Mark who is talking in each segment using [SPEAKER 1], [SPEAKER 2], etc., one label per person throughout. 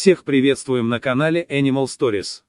[SPEAKER 1] Всех приветствуем на канале Animal Stories.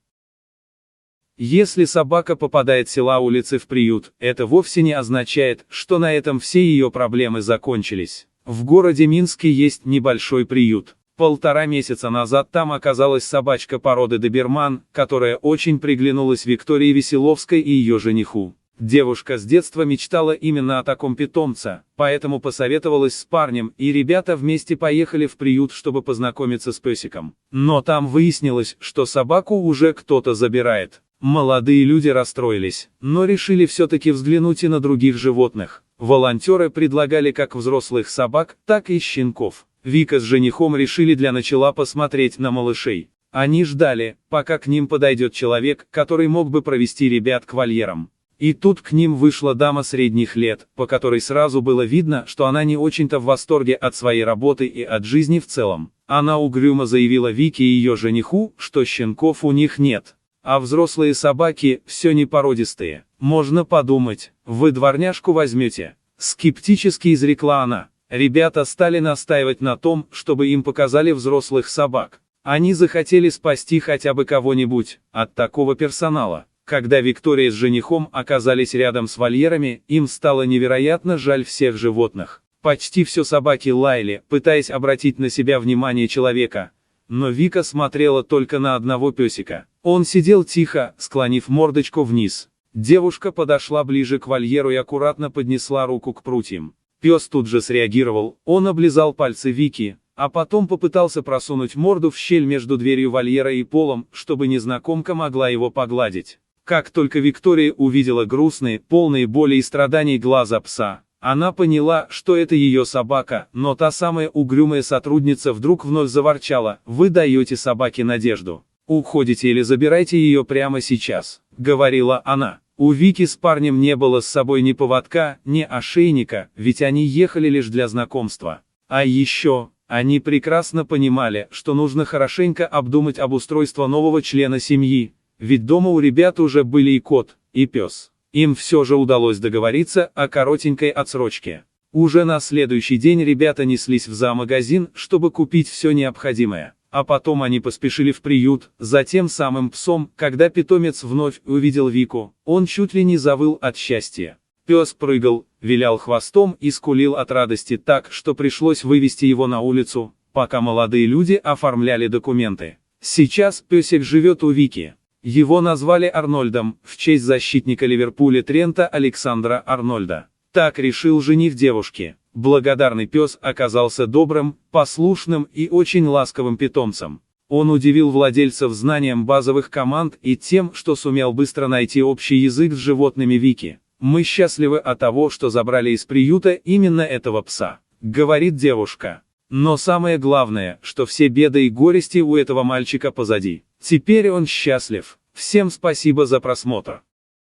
[SPEAKER 1] Если собака попадает с села улицы в приют, это вовсе не означает, что на этом все ее проблемы закончились. В городе Минске есть небольшой приют. 1,5 месяца назад там оказалась собачка породы доберман, которая очень приглянулась Виктории Веселовской и ее жениху. Девушка с детства мечтала именно о таком питомце, поэтому посоветовалась с парнем, и ребята вместе поехали в приют, чтобы познакомиться с песиком. Но там выяснилось, что собаку уже кто-то забирает. Молодые люди расстроились, но решили все-таки взглянуть и на других животных. Волонтеры предлагали как взрослых собак, так и щенков. Вика с женихом решили для начала посмотреть на малышей. Они ждали, пока к ним подойдет человек, который мог бы провести ребят к вольерам. И тут к ним вышла дама средних лет, по которой сразу было видно, что она не очень-то в восторге от своей работы и от жизни в целом. Она угрюмо заявила Вике и ее жениху, что щенков у них нет. А взрослые собаки, все не породистые. Можно подумать, вы дворняжку возьмете. Скептически изрекла она. Ребята стали настаивать на том, чтобы им показали взрослых собак. Они захотели спасти хотя бы кого-нибудь от такого персонала. Когда Виктория с женихом оказались рядом с вольерами, им стало невероятно жаль всех животных. Почти все собаки лаяли, пытаясь обратить на себя внимание человека. Но Вика смотрела только на одного песика. Он сидел тихо, склонив мордочку вниз. Девушка подошла ближе к вольеру и аккуратно поднесла руку к прутьям. Пес тут же среагировал, он облизал пальцы Вики, а потом попытался просунуть морду в щель между дверью вольера и полом, чтобы незнакомка могла его погладить. Как только Виктория увидела грустные, полные боли и страданий глаза пса, она поняла, что это ее собака, но та самая угрюмая сотрудница вдруг вновь заворчала: «Вы даете собаке надежду. Уходите или забирайте ее прямо сейчас», — говорила она. У Вики с парнем не было с собой ни поводка, ни ошейника, ведь они ехали лишь для знакомства. А еще, они прекрасно понимали, что нужно хорошенько обдумать обустройство нового члена семьи. Ведь дома у ребят уже были и кот, и пес. Им все же удалось договориться о коротенькой отсрочке. Уже на следующий день ребята неслись в зоомагазин, чтобы купить все необходимое. А потом они поспешили в приют, за тем самым псом. Когда питомец вновь увидел Вику, он чуть ли не завыл от счастья. Пес прыгал, вилял хвостом и скулил от радости так, что пришлось вывести его на улицу, пока молодые люди оформляли документы. Сейчас песик живет у Вики. Его назвали Арнольдом, в честь защитника Ливерпуля Трента Александра Арнольда. Так решил жених девушки. Благодарный пес оказался добрым, послушным и очень ласковым питомцем. Он удивил владельцев знанием базовых команд и тем, что сумел быстро найти общий язык с животными Вики. «Мы счастливы от того, что забрали из приюта именно этого пса», — говорит девушка. Но самое главное, что все беды и горести у этого мальчика позади. Теперь он счастлив. Всем спасибо за просмотр.